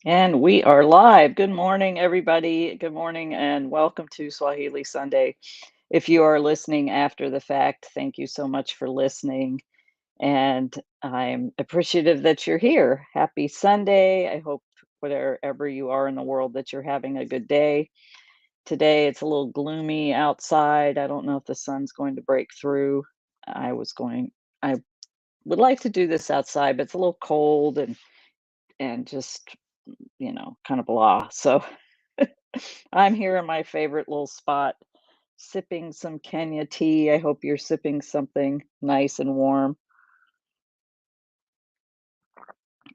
And we are live. Good morning, everybody. Good morning, and welcome to Swahili Sunday. If you are listening after the fact, thank you so much for listening. And I'm appreciative that you're here. Happy Sunday. I hope wherever you are in the world that you're having a good day. Today it's a little gloomy outside. I don't know if the sun's going to break through. I would like to do this outside, but it's a little cold and just kind of blah. So I'm here in my favorite little spot, sipping some Kenya tea. I hope you're sipping something nice and warm.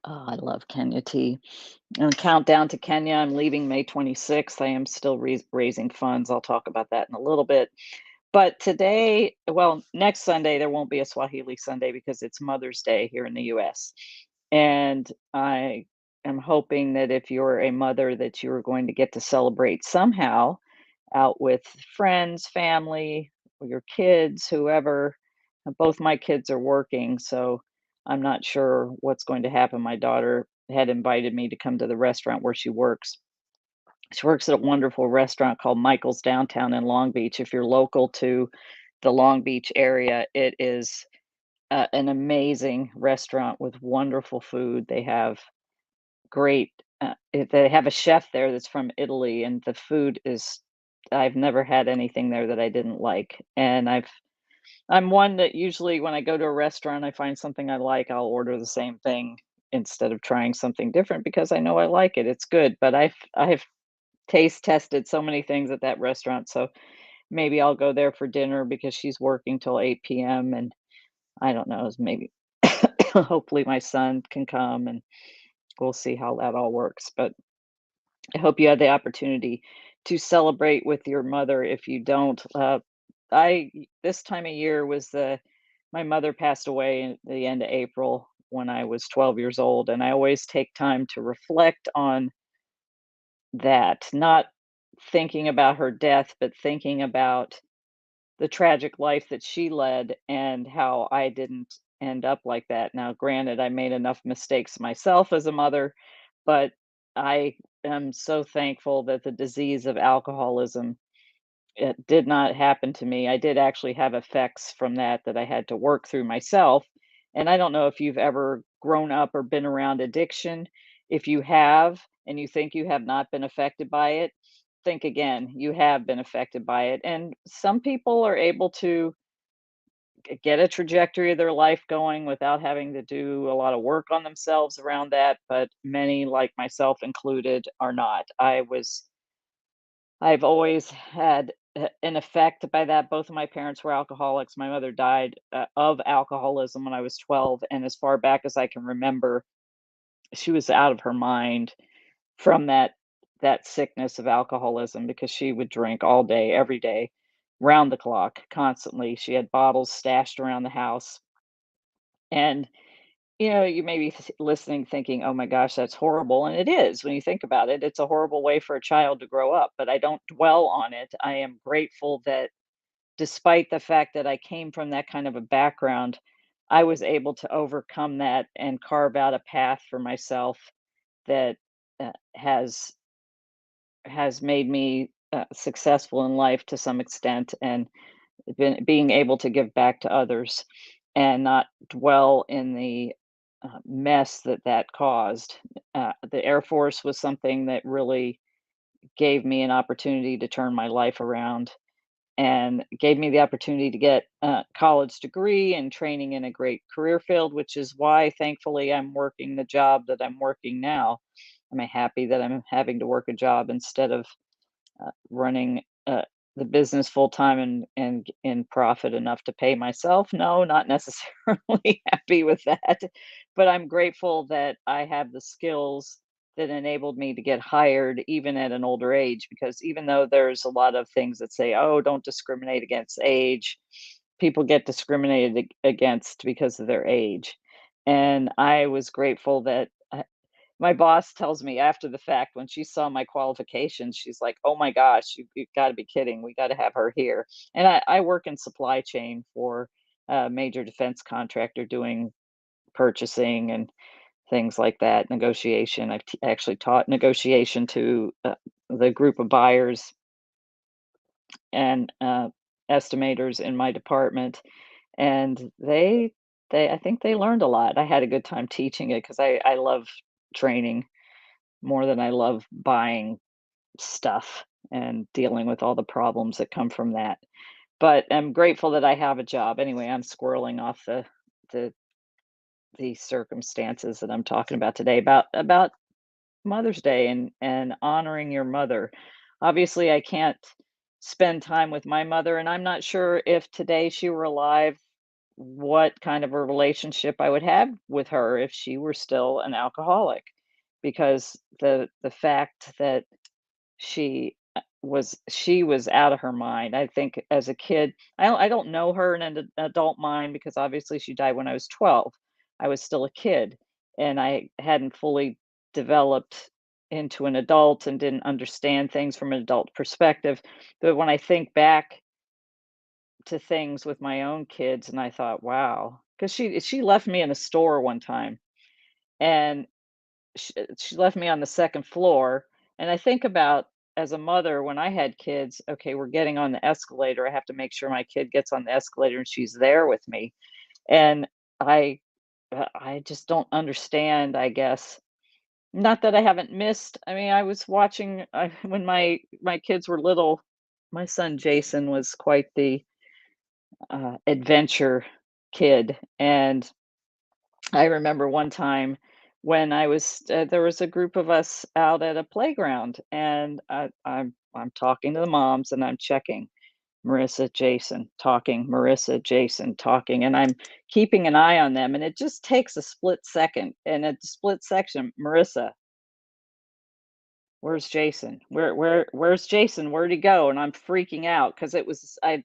Oh, I love Kenya tea. And countdown to Kenya. I'm leaving May 26th. I am still raising funds. I'll talk about that in a little bit. But today, well, next Sunday, there won't be a Swahili Sunday because it's Mother's Day here in the US. And I am hoping that if you're a mother, that you're going to get to celebrate somehow out with friends, family, or your kids, whoever. Both my kids are working, so I'm not sure what's going to happen. My daughter had invited me to come to the restaurant where she works. She works at a wonderful restaurant called Michael's downtown in Long Beach. If you're local to the Long Beach area, it is an amazing restaurant with wonderful food. They have great they have a chef there that's from Italy, and the food is I've never had anything there that I didn't like, and I'm one that usually when I go to a restaurant, I find something I like, I'll order the same thing instead of trying something different because I know I like it, it's good, but I've taste tested so many things at that restaurant, so maybe I'll go there for dinner because she's working till 8 p.m., and I don't know, maybe hopefully my son can come, and we'll see how that all works, but I hope you had the opportunity to celebrate with your mother. If you don't, I this time of year was the my mother passed away at the end of April when I was 12 years old, and I always take time to reflect on that, not thinking about her death, but thinking about the tragic life that she led and how I didn't end up like that. Now, granted, I made enough mistakes myself as a mother, but I am so thankful that the disease of alcoholism it did not happen to me. I did actually have effects from that I had to work through myself. And I don't know if you've ever grown up or been around addiction. If you have and you think you have not been affected by it, think again. You have been affected by it. And some people are able to get a trajectory of their life going without having to do a lot of work on themselves around that, but many, like myself included, are not. I've always had an effect by that. Both of my parents were alcoholics. My mother died of alcoholism when I was 12. And as far back as I can remember, she was out of her mind from that sickness of alcoholism because she would drink all day, every day, round the clock, constantly. She had bottles stashed around the house. And you may be listening thinking, "Oh my gosh, that's horrible." And it is when you think about it. It's a horrible way for a child to grow up, but I don't dwell on it. I am grateful that despite the fact that I came from that kind of a background, I was able to overcome that and carve out a path for myself that has made me successful in life to some extent, and being able to give back to others and not dwell in the mess that caused. The Air Force was something that really gave me an opportunity to turn my life around and gave me the opportunity to get a college degree and training in a great career field, which is why, thankfully, I'm working the job that I'm working now. I'm happy that I'm having to work a job instead of running the business full time and in profit enough to pay myself. No, not necessarily happy with that, but I'm grateful that I have the skills that enabled me to get hired even at an older age. Because even though there's a lot of things that say, "Oh, don't discriminate against age," people get discriminated against because of their age. And I was grateful that my boss tells me after the fact when she saw my qualifications, she's like, "Oh my gosh, you've got to be kidding. We got to have her here." And I work in supply chain for a major defense contractor doing purchasing and things like that, negotiation. Actually taught negotiation to the group of buyers and estimators in my department, and they I think they learned a lot. I had a good time teaching it because I love training more than I love buying stuff and dealing with all the problems that come from that. But I'm grateful that I have a job. Anyway, I'm squirreling off the the circumstances that I'm talking about today about Mother's Day and honoring your mother. Obviously, I can't spend time with my mother, and I'm not sure if today she were alive, what kind of a relationship I would have with her if she were still an alcoholic. Because the fact that she was out of her mind. I think as a kid, I don't know her in an adult mind because obviously she died when I was 12. I was still a kid and I hadn't fully developed into an adult and didn't understand things from an adult perspective. But when I think back to things with my own kids and I thought, wow, because she left me in a store one time and she left me on the second floor, and I think about as a mother, when I had kids, okay, we're getting on the escalator, I have to make sure my kid gets on the escalator and she's there with me, and I I just don't understand, I guess. Not that I haven't missed. I mean, I was watching when my kids were little, my son Jason was quite the adventure kid, and I remember one time when I was there was a group of us out at a playground, and I'm talking to the moms, and I'm checking Marissa, Jason, talking, Marissa, Jason, talking, and I'm keeping an eye on them, and it just takes a split second, and a split section, Marissa, "Where's Jason? Where's Jason? Where'd he go?" And I'm freaking out because it was I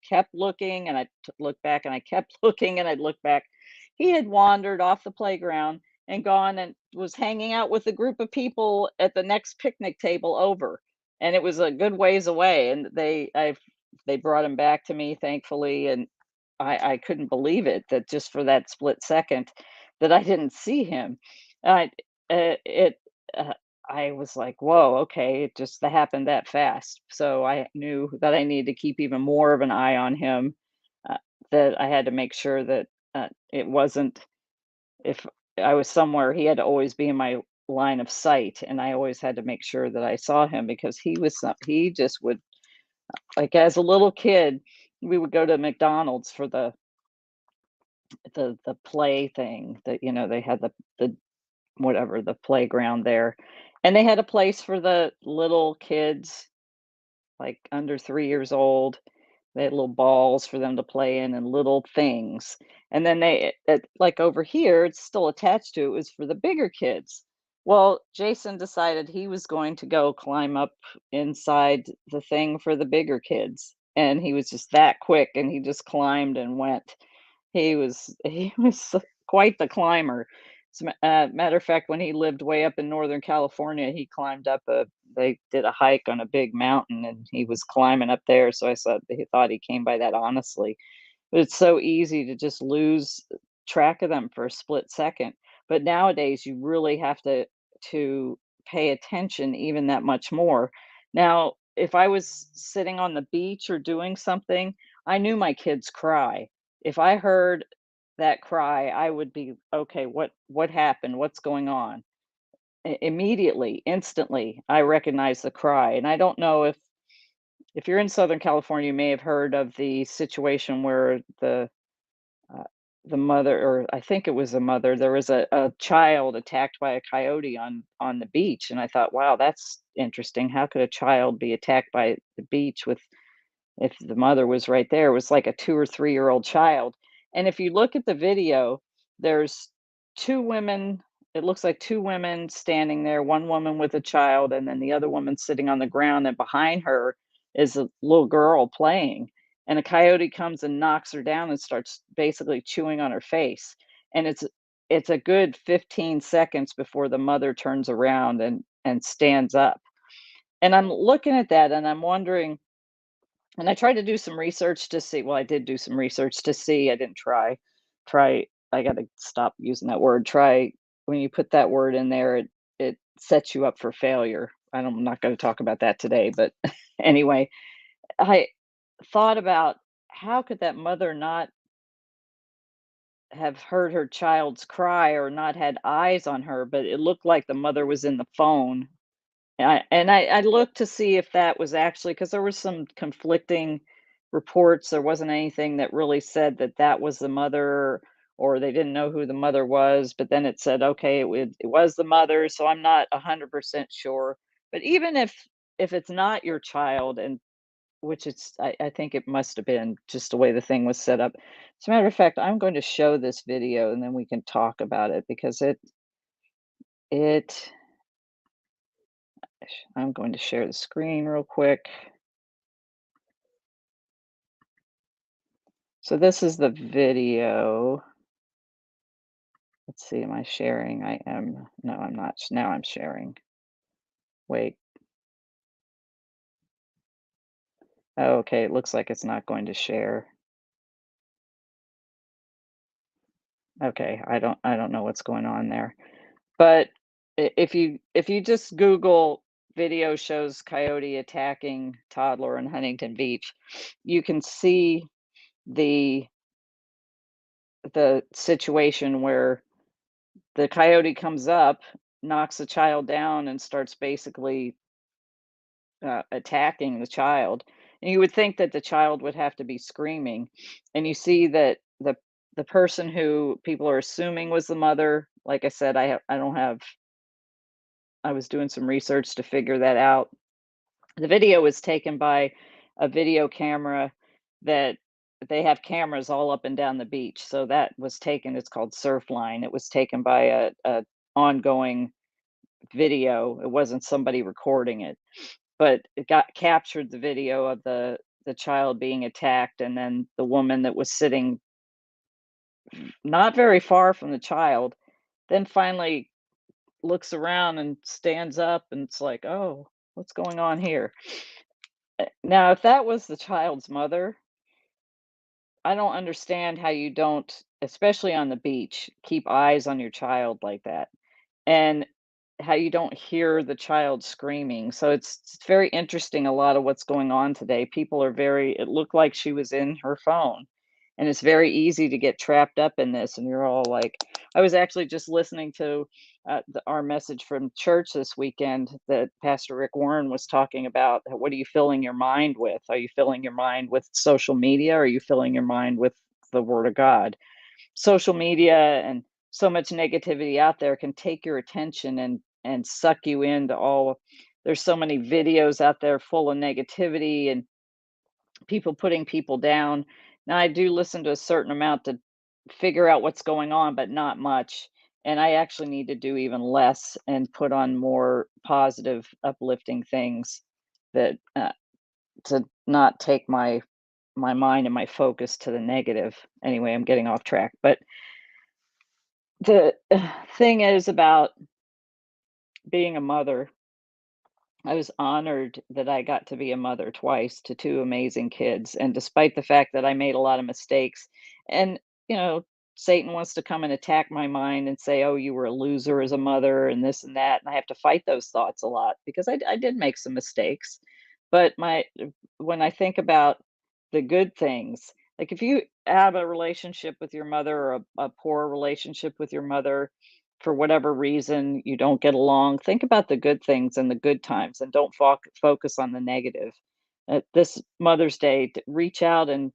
kept looking and looked back and I kept looking and I'd look back. He had wandered off the playground and gone and was hanging out with a group of people at the next picnic table over. And it was a good ways away. And they brought him back to me, thankfully, and I couldn't believe it that just for that split second that I didn't see him. I it I was like, "Whoa, okay, it just that happened that fast." So I knew that I needed to keep even more of an eye on him, uh, that I had to make sure that, it wasn't if I was somewhere, he had to always be in my line of sight, and I always had to make sure that I saw him because he just would like, as a little kid, we would go to McDonald's for the play thing that, they had the whatever, the playground there, and they had a place for the little kids, like, under 3 years old. They had little balls for them to play in and little things, and then like, over here, it's still attached to it was for the bigger kids. Well, Jason decided he was going to go climb up inside the thing for the bigger kids, and he was just that quick, and he just climbed and went. He was quite the climber. Matter of fact, when he lived way up in Northern California, he climbed up a they did a hike on a big mountain, and he was climbing up there, so I said he thought he came by that honestly. But it's so easy to just lose track of them for a split second. But nowadays, you really have to pay attention even that much more. Now, if I was sitting on the beach or doing something, I knew my kids cry. If I heard that cry, I would be, "Okay, what happened? What's going on?" Immediately, instantly, I recognize the cry, and I don't know if you're in Southern California, you may have heard of the situation where uh, the mother, or I think it was a mother, there was a child attacked by a coyote on the beach, and I thought, "Wow, that's interesting. How could a child be attacked by the beach with if the mother was right there, it was like a 2 or 3-year-old child, and if you look at the video, there's 2 women it looks like 2 women standing there, 1 woman with a child, and then the other woman sitting on the ground, and behind her is a little girl playing, and a coyote comes and knocks her down and starts basically chewing on her face, and it's a good 15 seconds before the mother turns around and stands up, and I'm looking at that, and I'm wondering and I tried to do some research to see well, I did do some research to see, I didn't try I gotta stop using that word, try when you put that word in there, it sets you up for failure. I'm not gonna talk about that today, but anyway, I thought about how could that mother not have heard her child's cry or not had eyes on her, but it looked like the mother was in the phone. I looked to see if that was actually because there was some conflicting reports. There wasn't anything that really said that that was the mother, or they didn't know who the mother was. But then it said, okay, it was the mother. So I'm not 100% sure. But even if it's not your child, and which I think it must have been just the way the thing was set up. As a matter of fact, I'm going to show this video and then we can talk about it because it I'm going to share the screen real quick. So this is the video. Let's see, am I sharing? I am. No, I'm not. Now I'm sharing. Wait. Oh, okay, it looks like it's not going to share. Okay, I don't know what's going on there. But if you just Google video shows coyote attacking toddler in Huntington Beach, you can see the the situation where the coyote comes up, knocks the child down, and starts basically attacking the child. And you would think that the child would have to be screaming. And you see that the person who people are assuming was the mother, like I said, I don't have I was doing some research to figure that out. The video was taken by a video camera that they have cameras all up and down the beach. So that was taken, it's called Surfline. It was taken by a ongoing video. It wasn't somebody recording it, but it got captured the video of the child being attacked, and then the woman that was sitting not very far from the child then finally looks around and stands up, and it's like, "Oh, what's going on here?" Now, if that was the child's mother, I don't understand how you don't, especially on the beach, keep eyes on your child like that. And how you don't hear the child screaming. So it's very interesting a lot of what's going on today. People are very it looked like she was in her phone. And it's very easy to get trapped up in this. And you're all like, I was actually just listening to our message from church this weekend that Pastor Rick Warren was talking about. What are you filling your mind with? Are you filling your mind with social media? Or are you filling your mind with the Word of God? Social media and so much negativity out there can take your attention and suck you into all there's so many videos out there full of negativity and people putting people down. Now I do listen to a certain amount to figure out what's going on, but not much. And I actually need to do even less and put on more positive, uplifting things that to not take my mind and my focus to the negative. Anyway, I'm getting off track, but the thing is about being a mother, I was honored that I got to be a mother twice to 2 amazing kids, and despite the fact that I made a lot of mistakes and, you know, Satan wants to come and attack my mind and say, "Oh, you were a loser as a mother," and this and that, and I have to fight those thoughts a lot because I did make some mistakes. But when I think about the good things, like, if you have a relationship with your mother or a poor relationship with your mother, for whatever reason you don't get along, think about the good things and the good times and don't focus on the negative. This Mother's Day, reach out and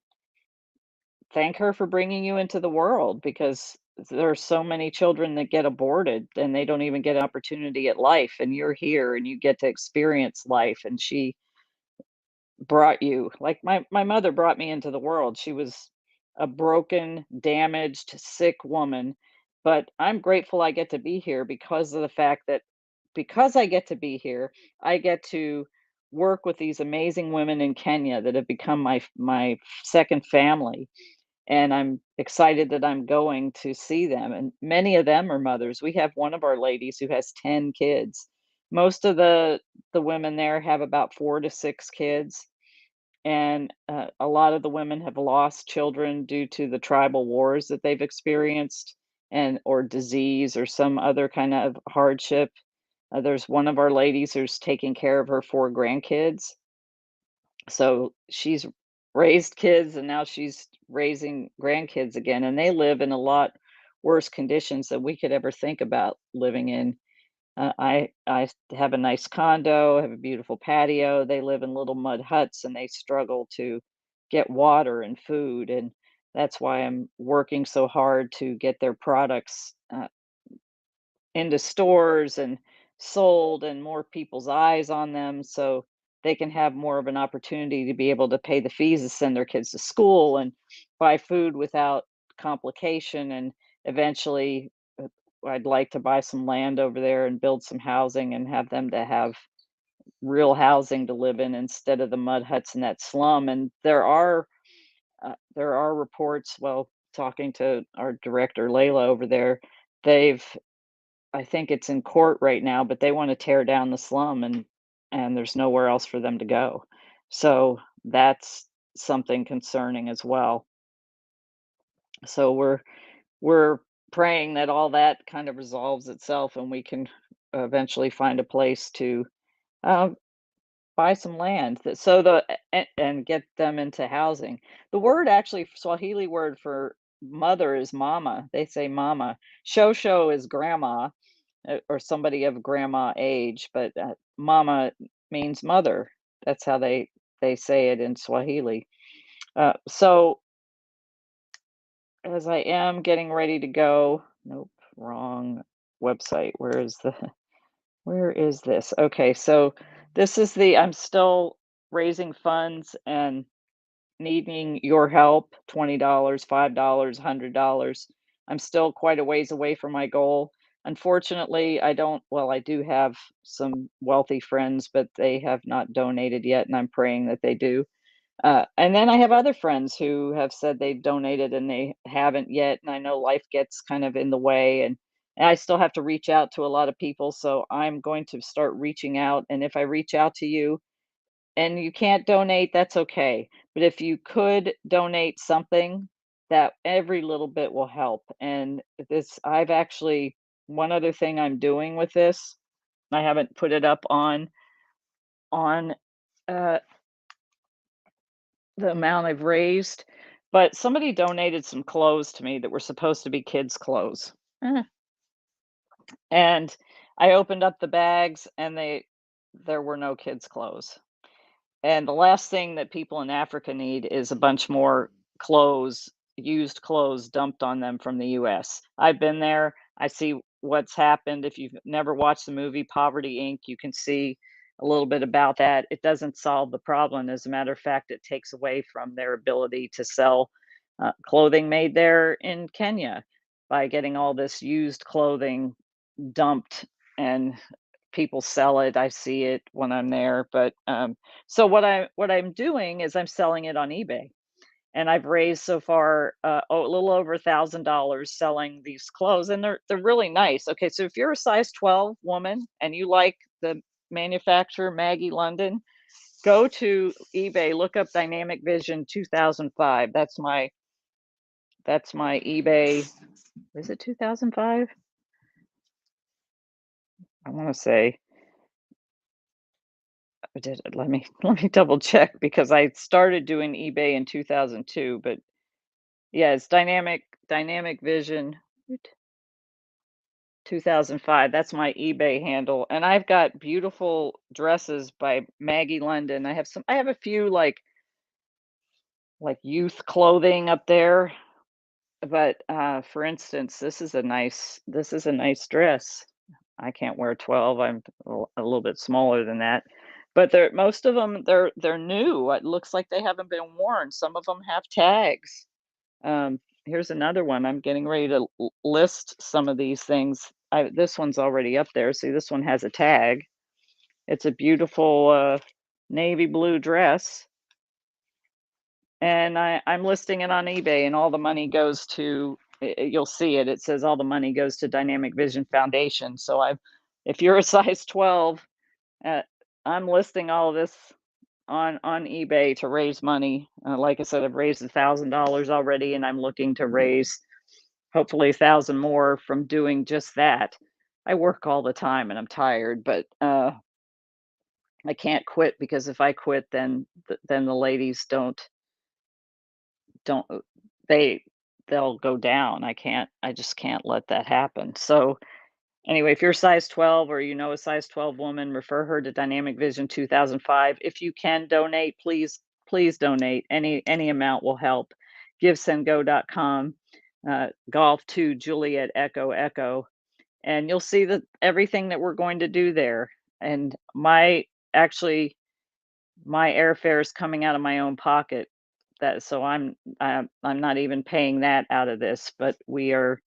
thank her for bringing you into the world because there are so many children that get aborted and they don't even get an opportunity at life. And you're here and you get to experience life. And she brought you like my mother brought me into the world. She was a broken, damaged, sick woman, but I'm grateful I get to be here because of the fact that because I get to be here, I get to work with these amazing women in Kenya that have become my second family, and I'm excited that I'm going to see them, and many of them are mothers. We have one of our ladies who has 10 kids. Most of the women there have about 4 to 6 kids, and a lot of the women have lost children due to the tribal wars that they've experienced. and or disease or some other kind of hardship. There's one of our ladies who's taking care of her 4 grandkids. So she's raised kids and now she's raising grandkids again, and they live in a lot worse conditions than we could ever think about living in. I have a nice condo, have a beautiful patio. They live in little mud huts and they struggle to get water and food, and that's why I'm working so hard to get their products into stores and sold and more people's eyes on them so they can have more of an opportunity to be able to pay the fees to send their kids to school and buy food without complication. And eventually, I'd like to buy some land over there and build some housing and have them to have real housing to live in instead of the mud huts in that slum. And there are reports, well, talking to our director Layla over there, they've I think it's in court right now, but they wanna tear down the slum and there's nowhere else for them to go. So, that's something concerning as well. So, we're praying that all that kind of resolves itself and we can eventually find a place to, um, buy some land that so the and get them into housing. The word actually Swahili word for mother is mama. They say mama. Shosho is grandma, or somebody of grandma age, but, mama means mother. That's how they say it in Swahili. So as I am getting ready to go nope, wrong website. Where is this? Okay, so this is the I'm still raising funds and needing your help, $20, $5, $100. I'm still quite a ways away from my goal. Unfortunately, I don't well, I do have some wealthy friends, but they have not donated yet, and I'm praying that they do. And then I have other friends who have said they've donated and they haven't yet. And I know life gets kind of in the way, and I still have to reach out to a lot of people. So I'm going to start reaching out. And if I reach out to you and you can't donate, that's okay. But if you could donate something, that every little bit will help. And I've actually, one other thing I'm doing with this, I haven't put it up on uh, the amount I've raised, but somebody donated some clothes to me that were supposed to be kids' clothes. Eh, and I opened up the bags and there were no kids' clothes. And the last thing that people in Africa need is a bunch more clothes, used clothes dumped on them from the US. I've been there. I see what's happened. If you've never watched the movie Poverty Inc., you can see a little bit about that. It doesn't solve the problem. As a matter of fact, it takes away from their ability to sell clothing made there in Kenya by getting all this used clothing dumped and people sell it. I see it when I'm there, but, so what I'm doing is I'm selling it on eBay, and I've raised so far, a little over $1,000 selling these clothes, and they're really nice. Okay, so if you're a size 12 woman and you like the manufacturer Maggie London, go to eBay, look up Dynamic Vision 2005. That's my eBay. Is it 2005? I wanna say. Let me let me double check because I started doing eBay in 2002, but yeah, it's Dynamic Vision 2005. That's my eBay handle, and I've got beautiful dresses by Maggie London. I have a few like youth clothing up there, but for instance, this is a nice dress. I can't wear 12. I'm a little bit smaller than that. But most of them they're new. It looks like they haven't been worn. Some of them have tags. Here's another one. I'm getting ready to list some of these things. This one's already up there. See, this one has a tag. It's a beautiful navy blue dress, and I'm listing it on eBay, and all the money goes to. You'll see it. It says all the money goes to Dynamic Vision Foundation. So if you're a size 12, uh, I'm listing all of this on eBay to raise money. Like I said, I've raised $1,000 already, and I'm looking to raise hopefully 1,000 more from doing just that. I work all the time and I'm tired, but, I can't quit because if I quit, then the ladies don't they they'll go down. I just can't let that happen. So, anyway, if you're size 12 or you know a size 12 woman, refer her to Dynamic Vision 2005. If you can donate, please donate. Any amount will help. GiveSendGo.com, golf to Juliet Echo Echo, and you'll see that everything that we're going to do there. And actually my airfare is coming out of my own pocket. That so I'm not even paying that out of this, but we are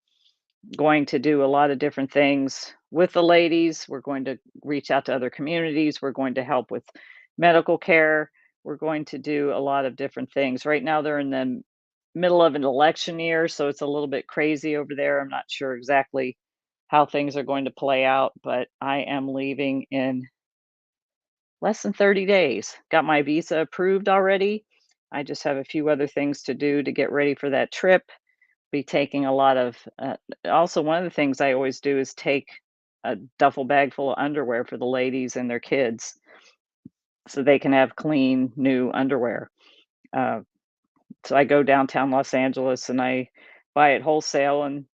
going to do a lot of different things with the ladies. We're going to reach out to other communities. We're going to help with medical care. We're going to do a lot of different things. Right now, they're in the middle of an election year, so it's a little bit crazy over there. I'm not sure exactly how things are going to play out, but I am leaving in less than 30 days. Got my visa approved already. I just have a few other things to do to get ready for that trip. Be taking a lot of also one of the things I always do is take a duffel bag full of underwear for the ladies and their kids so they can have clean new underwear. Uh, so I go downtown Los Angeles and I buy it wholesale and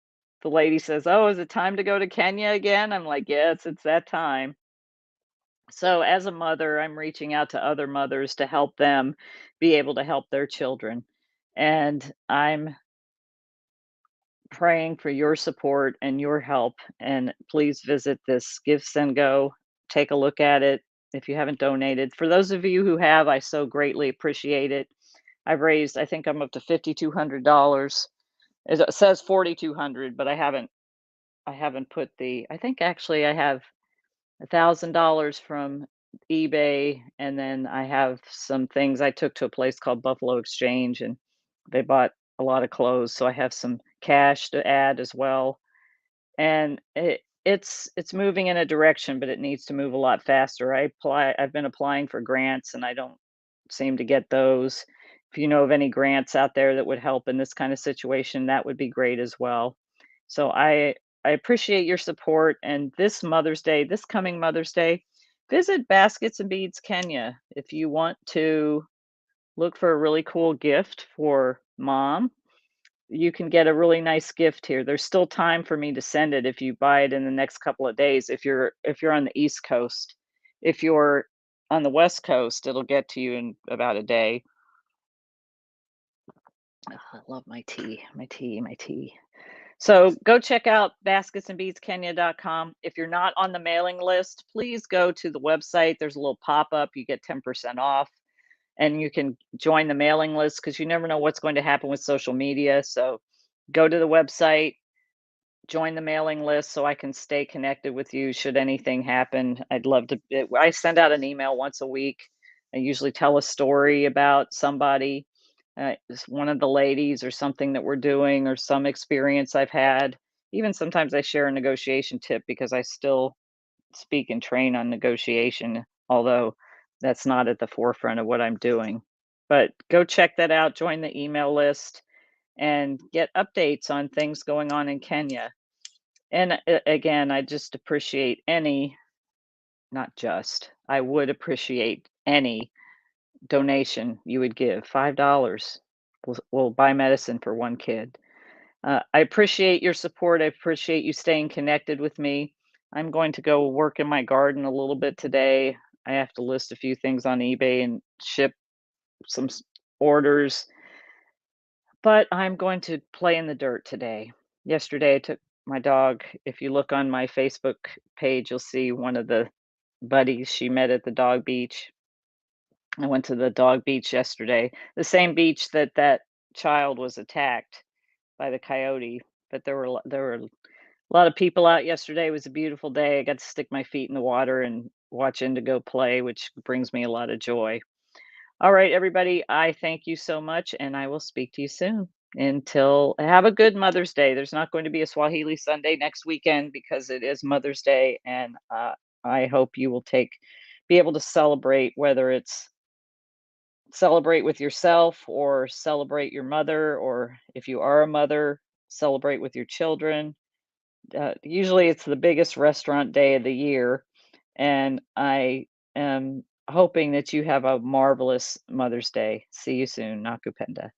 the lady says, "Oh, is it time to go to Kenya again?" I'm like, "Yes, it's that time." So as a mother, I'm reaching out to other mothers to help them be able to help their children. And I'm praying for your support and your help. And please visit this Give, Send, Go. Take a look at it if you haven't donated. For those of you who have, I so greatly appreciate it. I've raised, I think I'm up to $5,200. It says 4,200, but I haven't put I think actually I have $1,000 from eBay, and then I have some things I took to a place called Buffalo Exchange, and they bought a lot of clothes, so I have some cash to add as well. And it's moving in a direction, but it needs to move a lot faster. I've been applying for grants, and I don't seem to get those. If you know of any grants out there that would help in this kind of situation, that would be great as well. So I appreciate your support. And this coming Mother's Day, visit Baskets and Beads Kenya if you want to look for a really cool gift for mom. You can get a really nice gift here. There's still time for me to send it if you buy it in the next couple of days if you're on the East Coast. If you're on the West Coast, it'll get to you in about a day. Ugh, I love my tea, my tea, my tea. So go check out basketsandbeadskenya.com. If you're not on the mailing list, please go to the website. There's a little pop-up. You get 10% off and you can join the mailing list because you never know what's going to happen with social media. So go to the website, join the mailing list so I can stay connected with you should anything happen. I'd love to. I send out an email once a week. I usually tell a story about somebody, just one of the ladies or something that we're doing or some experience I've had. Even sometimes I share a negotiation tip because I still speak and train on negotiation, although that's not at the forefront of what I'm doing. But go check that out, join the email list, and get updates on things going on in Kenya. And again, I just appreciate any, not just, I would appreciate any donation you would give. $5 will buy medicine for one kid. I appreciate your support. I appreciate you staying connected with me. I'm going to go work in my garden a little bit today. I have to list a few things on eBay and ship some orders, but I'm going to play in the dirt today. Yesterday, I took my dog. If you look on my Facebook page, you'll see one of the buddies she met at the dog beach. I went to the dog beach yesterday, the same beach that that child was attacked by the coyote. But there were a lot of people out yesterday. It was a beautiful day. I got to stick my feet in the water and watch Indigo play, which brings me a lot of joy. All right, everybody, I thank you so much, and I will speak to you soon. Until have a good Mother's Day. There's not going to be a Swahili Sunday next weekend because it is Mother's Day, and I hope you will be able to celebrate, whether it's celebrate with yourself or celebrate your mother, or if you are a mother, celebrate with your children. Usually it's the biggest restaurant day of the year, and I am hoping that you have a marvelous Mother's Day. See you soon. Nakupenda.